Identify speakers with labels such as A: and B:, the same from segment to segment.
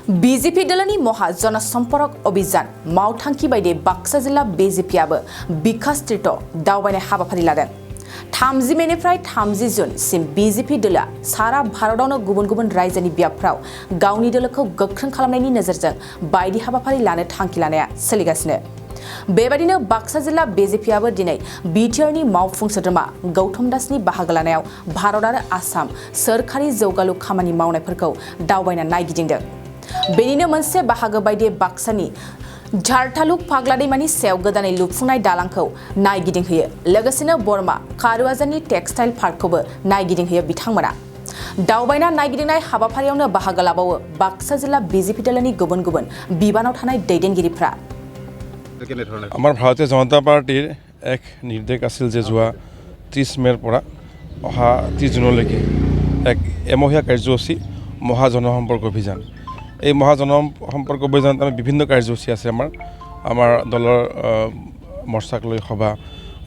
A: BJP दलनि महा जन'सम प'रक अभियान मावथांखि बायदि बाक्सा जिल्ला बीजेपीआबो बिकास तीर्थ दावबायनाय हाबाफारि लादों। 30 मेनिफ्राय 30 जुनसिम बीजेपी दला सारा भारतावनो गुबुन गुबुन रायजोनि बियाबफ्राव गावनि दलखौ गोख्रों खालामनायनि नोजोरजों बायदि हाबाफारि लानो थांखि लानाया सोलिगासिनो। बेबायदिनो बाक्सा जिल्ला बीजेपीआबो दिनै बिटिआरनि मावफुं सोद्रोमा गौतम दासनि बाहागो लानायाव भारत आरो आसाम सोरखारि जौगालु खामानि मावनायफोरखौ दावबायना नायगिदिंदों। बेनिनो मोनसे बाहागो बायदि बाक्सानि झारथालुक फाग्ला दैमानि सायाव गोदानै लुफुंनाय दालांखौ नायगिदिंहोयो। लोगोसेनो बरमा कारुवाजानि टेक्सटाइल पार्कखौबो नायगिदिंहोयो बिथांमोना। दावबायना नायगिदिंनाय हाबाफारियावनो बाहागो लाबावो बाक्सा जिल्ला बीजेपी दलनि गुबुन गुबुन बिबानाव थानाय दैदेनगिरिफ्रा।
B: আমাৰ ভাৰতীয় জনতা পাৰ্টিৰ এক নিৰ্দেশ আছিল যে যোৱা 30 মে'ৰ পৰা অহা 30 জুনলৈকে এক এমহীয়া কাৰ্যসূচী মহা জনসম্পৰ্ক অভিযান। এই মহা জনসম্পৰ্ক অভিযানত আমি বিভিন্ন কাৰ্যসূচী আছে আমাৰ দলৰ মৰ্চাক লৈ সভা,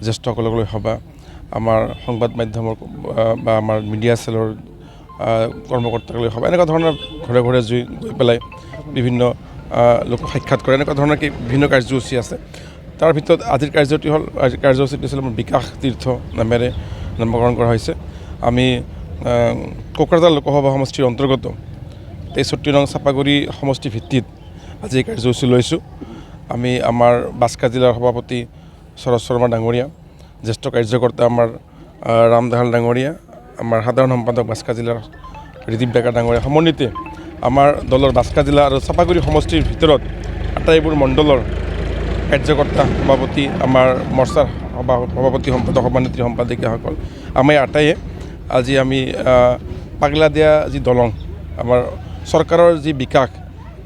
B: জ্যেষ্ঠসকলক লৈ সভা, আমাৰ সংবাদ মাধ্যমৰ বা আমাৰ মিডিয়া চেলৰ কৰ্মকৰ্তাক লৈ সভা, এনেকুৱা ধৰণৰ ঘৰে ঘৰে গৈ পেলাই বিভিন্ন লোক সাক্ষাৎ কৰে, এনেকুৱা ধৰণৰ বিভিন্ন কাৰ্যসূচী আছে। তাৰ ভিতৰত আজিৰ কাৰ্যসূচীটি আছিল আমাৰ বিকাশ তীৰ্থ নামেৰে নামকৰণ কৰা হৈছে। আমি কোকৰাঝাৰ লোকসভা সমষ্টিৰ অন্তৰ্গত 63 নং চাপাগুৰি সমষ্টি ভিত্তিত আজি এই কাৰ্যসূচী লৈছোঁ। আমি আমাৰ বাস্কা জিলাৰ সভাপতি শৰৎ শৰ্মা ডাঙৰীয়া, জ্যেষ্ঠ কাৰ্যকৰ্তা আমাৰ ৰামদাহাল ডাঙৰীয়া, আমাৰ সাধাৰণ সম্পাদক বাস্কা জিলাৰ ৰিদীপ ডেকা ডাঙৰীয়া সমন্বিতে আমাৰ দলৰ বাস্কা জিলা আৰু চাপাগুৰি সমষ্টিৰ ভিতৰত আটাইবোৰ মণ্ডলৰ কাৰ্যকৰ্তা সভাপতি, আমাৰ মৰ্চাৰ সভাপতি সম্পাদক সভানেত্ৰী সম্পাদিকাসকল আমি আটাইয়ে আজি আমি পাগলা দিয়া যি দলং, আমাৰ চৰকাৰৰ যি বিকাশ,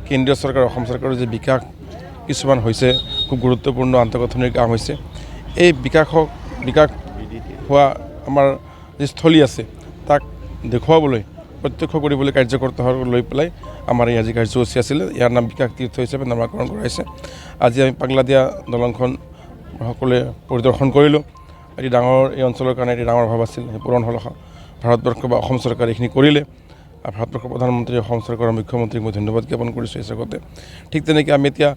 B: কেন্দ্ৰীয় চৰকাৰ অসম চৰকাৰৰ যি বিকাশ কিছুমান হৈছে, খুব গুৰুত্বপূৰ্ণ আন্তঃগাঁথনিৰ কাম হৈছে। এই বিকাশ হোৱা আমাৰ যি স্থলী আছে তাক দেখুৱাবলৈ, প্ৰত্যক্ষ কৰিবলৈ কাৰ্যকৰ্তাসকলক লৈ পেলাই আমাৰ এই আজি কাৰ্যসূচী আছিলে। ইয়াৰ নাম বিকাশ তীৰ্থ হিচাপে নামকৰণ কৰা হৈছে। আজি আমি পাগলা দিয়া দলংখন সকলোৱে পৰিদৰ্শন কৰিলোঁ। এটি ডাঙৰ এই অঞ্চলৰ কাৰণে এটি ডাঙৰ অভাৱ আছিল, সেই পূৰণ হ'ল। ভাৰতবৰ্ষ বা অসম চৰকাৰে এইখিনি কৰিলে। ভাৰতবৰ্ষৰ প্ৰধানমন্ত্ৰী, অসম চৰকাৰৰ মুখ্যমন্ত্ৰীক মই ধন্যবাদ জ্ঞাপন কৰিছোঁ এই জগতে। ঠিক তেনেকৈ আমি এতিয়া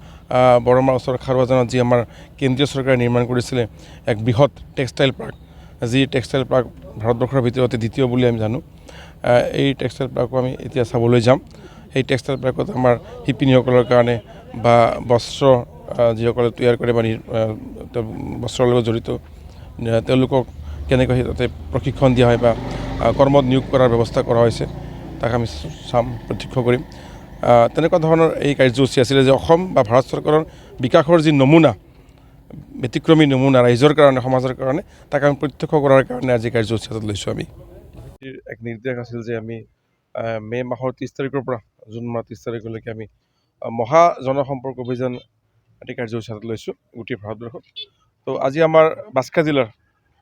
B: বৰমাৰ ওচৰৰ খাৰুৱাজানত যি আমাৰ কেন্দ্ৰীয় চৰকাৰে নিৰ্মাণ কৰিছিলে এক বৃহৎ টেক্সটাইল পাৰ্ক, যি টেক্সটাইল পাৰ্ক ভাৰতবৰ্ষৰ ভিতৰতে দ্বিতীয় বুলি আমি জানো, এই টেক্সটাইল পাৰ্কো আমি এতিয়া চাবলৈ যাম। সেই টেক্সটাইল পাৰ্কত আমাৰ শিপিনীসকলৰ কাৰণে বা বস্ত্ৰ যিসকলে তৈয়াৰ কৰে বা বস্ত্ৰৰ লগত জড়িত তেওঁলোকক কেনেকৈ তাতে প্ৰশিক্ষণ দিয়া হয় বা কৰ্মত নিয়োগ কৰাৰ ব্যৱস্থা কৰা হৈছে তাক আমি চাম, প্ৰত্যক্ষ কৰিম। তেনেকুৱা ধৰণৰ এই কাৰ্যসূচী আছিলে যে অসম বা ভাৰত চৰকাৰৰ বিকাশৰ যি নমুনা, ব্যতিক্ৰমী নমুনা ৰাইজৰ কাৰণে, সমাজৰ কাৰণে, তাক আমি প্ৰত্যক্ষ কৰাৰ কাৰণে আজি কাৰ্যসূচী হাতত লৈছোঁ। আমি এক নিৰ্দেশ আছিল যে আমি মে' মাহৰ 30 তাৰিখৰ পৰা জুন মাহৰ 30 তাৰিখলৈকে আমি মহা জনসম্পৰ্ক অভিযান এটি কাৰ্যসূচী হাতত লৈছোঁ গোটেই ভাৰতবৰ্ষত। তো আজি আমাৰ বাস্কা জিলাৰ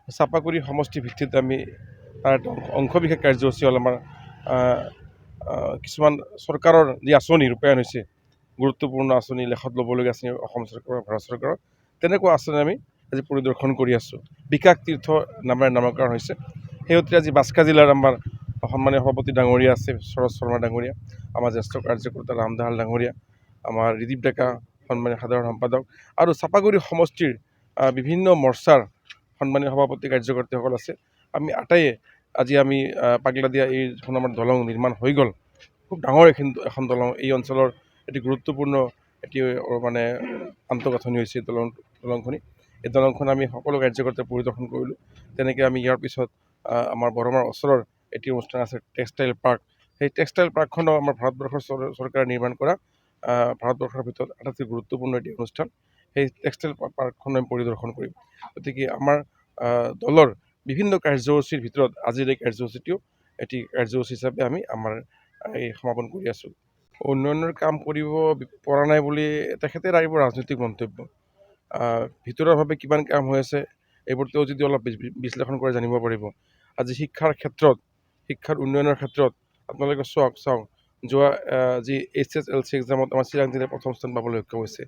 B: চাপাগুৰি সমষ্টি ভিত্তিত আমি তাৰ অংশ বিশেষ কাৰ্যসূচী হ'ল আমাৰ কিছুমান চৰকাৰৰ যি আঁচনি ৰূপায়ণ হৈছে, গুৰুত্বপূৰ্ণ আঁচনি, লেখত ল'বলগীয়া আঁচনি অসম চৰকাৰৰ, ভাৰত চৰকাৰৰ, তেনেকুৱা আঁচনি আমি আজি পৰিদৰ্শন কৰি আছোঁ। বিকাশ তীৰ্থ নামেৰে নামকৰণ হৈছে। সেইগতে আজি বাস্কা জিলাৰ আমাৰ সন্মানীয় সভাপতি ডাঙৰীয়া আছে শৰৎ শৰ্মা ডাঙৰীয়া, আমাৰ জ্যেষ্ঠ কাৰ্যকৰ্তা ৰামদাহাল ডাঙৰীয়া, আমাৰ ৰিদীপ ডেকা সন্মানীয় সাধাৰণ সম্পাদক আৰু চাপাগুৰি সমষ্টিৰ বিভিন্ন মৰ্চাৰ সন্মানীয় সভাপতি কাৰ্যকৰ্তাসকল আছে। আমি আটাইয়ে আজি আমি পাগলা দিয়া এইখন আমাৰ দলং নিৰ্মাণ হৈ গ'ল। খুব ডাঙৰ এখন দলং, এই অঞ্চলৰ এটি গুৰুত্বপূৰ্ণ এটি মানে আন্তঃগাঁথনি হৈছে দলংখনি। এই দলংখন আমি সকলো কাৰ্যকৰ্তাই পৰিদৰ্শন কৰিলোঁ। তেনেকৈ আমি ইয়াৰ পিছত আমাৰ বৰমাৰ ওচৰৰ এটি অনুষ্ঠান আছে টেক্সটাইল পাৰ্ক। সেই টেক্সটাইল পাৰ্কখনো আমাৰ ভাৰতবৰ্ষৰ চৰকাৰে নিৰ্মাণ কৰা ভাৰতবৰ্ষৰ ভিতৰত আটাইতকৈ গুৰুত্বপূৰ্ণ এটি অনুষ্ঠান। সেই টেক্সটাইল পাৰ্কখন আমি পৰিদৰ্শন কৰিম। গতিকে আমাৰ দলৰ বিভিন্ন কাৰ্যসূচীৰ ভিতৰত আজিৰ এই কাৰ্যসূচীটিও এটি কাৰ্যসূচী হিচাপে আমি আমাৰ এই সমাপন কৰি আছোঁ। উন্নয়নৰ কাম কৰিব পৰা নাই বুলি তেখেতে ৰাইবোৰ ৰাজনৈতিক মন্তব্য। ভিতৰুৱাভাৱে কিমান কাম হৈ আছে এইবোৰ তেওঁ যদি অলপ বিশ্লেষণ কৰি জানিব পাৰিব। আজি শিক্ষাৰ ক্ষেত্ৰত, শিক্ষাৰ উন্নয়নৰ ক্ষেত্ৰত আপোনালোকে চাওক, যোৱা যি HSLC এক্সামত আমাৰ চিৰাং জিলাই প্ৰথম স্থান পাবলৈ সক্ষম হৈছে।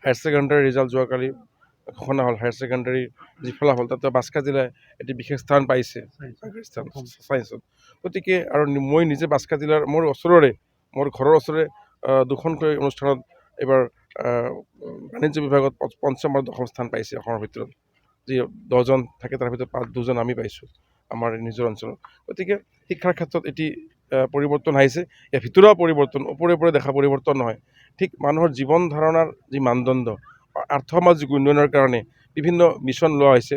B: হায়াৰ ছেকেণ্ডাৰী ৰিজাল্ট যোৱাকালি ঘোষণা হ'ল, হায়াৰ ছেকেণ্ডাৰী যি ফলাফল তাতে বাস্কা জিলাই এটি বিশেষ স্থান পাইছে ছায়েন্সত। গতিকে আৰু মই নিজে বাস্কা জিলাৰ মোৰ ঘৰৰ ওচৰৰে দুখনকৈ অনুষ্ঠানত এইবাৰ বাণিজ্য বিভাগত পঞ্চম আৰু দশম স্থান পাইছে অসমৰ ভিতৰত। যি 10জন থাকে তাৰ ভিতৰত 2জন আমি পাইছোঁ আমাৰ নিজৰ অঞ্চলত। গতিকে শিক্ষাৰ ক্ষেত্ৰত এটি পৰিৱৰ্তন আহিছে। ইয়াৰ ভিতৰুৱা পৰিৱৰ্তন, ওপৰে ওপৰে দেখা পৰিৱৰ্তন নহয়। ঠিক মানুহৰ জীৱন ধাৰণাৰ যি মানদণ্ড, আৰ্থসামাজিক উন্নয়নৰ কাৰণে বিভিন্ন মিছন লোৱা হৈছে,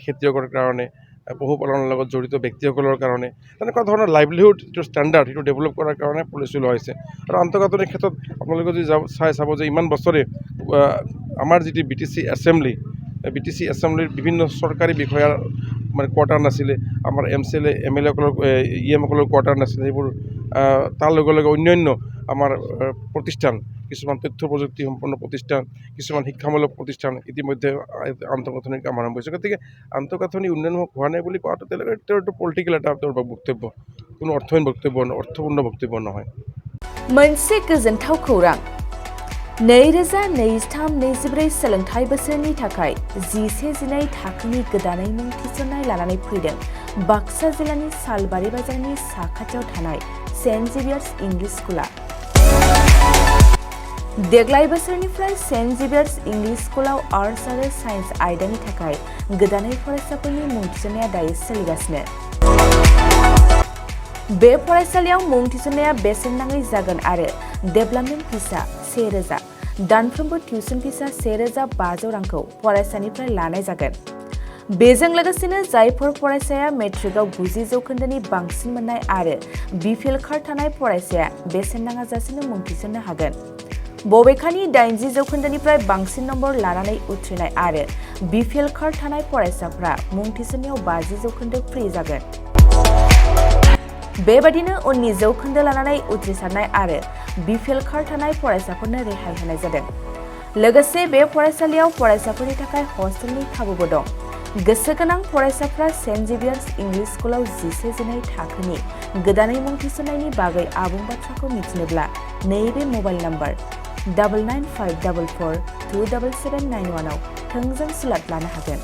B: খেতিয়কৰ কাৰণে, পশুপালনৰ লগত জড়িত ব্যক্তিসকলৰ কাৰণে, তেনেকুৱা ধৰণৰ লাইভলিহুড যিটো ষ্টেণ্ডাৰ্ড সেইটো ডেভেলপ কৰাৰ কাৰণে পলিচি লোৱা হৈছে। আৰু আন্তঃগাঁথনিৰ ক্ষেত্ৰত আপোনালোকে যদি চাব যে ইমান বছৰে আমাৰ যিটো BTC এছেম্বলিৰ বিভিন্ন চৰকাৰী বিষয়াৰ মানে কোৱাৰ্টাৰ নাছিলে, আমাৰ MCLA MLA-সকলৰ EM-সকলৰ কোৱাৰ্টাৰ নাছিলে। সেইবোৰ তাৰ লগে লগে অন্যান্য আমাৰ প্ৰতিষ্ঠান, কিছুমান তথ্য প্ৰযুক্তি সম্পন্ন প্ৰতিষ্ঠান, কিছুমান শিক্ষামূলক প্ৰতিষ্ঠান ইতিমধ্যে আন্তঃগাঁথনিৰ কাম আৰম্ভ হৈছে। গতিকে আন্তঃগাঁথনি উন্নয়ন হোৱা নাই বুলি কোৱাটো তেওঁলোকে পলিটিকেল এটা বক্তব্য, কোনো অৰ্থহীন বক্তব্য, অৰ্থপূৰ্ণ বক্তব্য নহয়।
A: मोनसे गोजोनथाव खौरां 2023-24 सोलोंथाइ बोसोरनि थाखाय 11-12 थाखोनि गोदानै मुं थिसननाय लानानै फैदों बाक्सा जिल्लानि सालबारि बाजारनि साखाथियाव थानाय सेन्ट जेभियार्स इंलिश स्कुला। देग्लाय बोसोरनिफ्राय सेन्ट जेभियार्स इंलिश स्कुलाव आर्ट्स आरो साइन्स आयदानि थाखाय गोदानै फरायसाफोरनि मुं थिसननाया दायो सोलिगासिनो। बे फरायसालियाव मुं थिसननाया बेसेन नाङै जागोन आरो डेभेलपमेन्ट फिसा 1000, दानफ्रोमबो टिउसन फिसा 1500 रांखौ फरायसानिफ्राय लानाय जागोन। बेजों लोगोसेनो जायफोर फरायसाया मेट्रिकआव 90 जौखोन्दोनि बांसिन मोननाय आरो बिपिएल कार्ड थानाय फरायसाया बेसेन नाङाजासेनो मुं थिसननो हागोन। बबेखानि 80 जौखोन्दोनिफ्राय बांसिन नम्बर लानानै उथ्रिनाय आरो बिपिएल कार्ड थानाय फरायसाफ्रा मुं थिसननायाव 50 जौखोन्दो फ्रि जागोन। बेबादिनो उननि जौखोन्दो लानानै उथ्रिसारनाय आरो बिपिएल कार्ड थानाय फरायसाफोरनो रेहाय होनाय जादों। लोगोसे बे फरायसालियाव फरायसाफोरनि थाखाय हस्टेलनि खाबुबो दं। गोसो गोनां फरायसाफ्रा सेन्ट जेभियार्स इंलिश स्कुलाव 11-12 थाखोनि गोदानै मुं थिसननायनि बागै आबुं बाथ्राखौ मिथिनोब्ला नैबे मबाइल नम्बर 9954427791 आव थोंजों सुलाद लानो हागोन।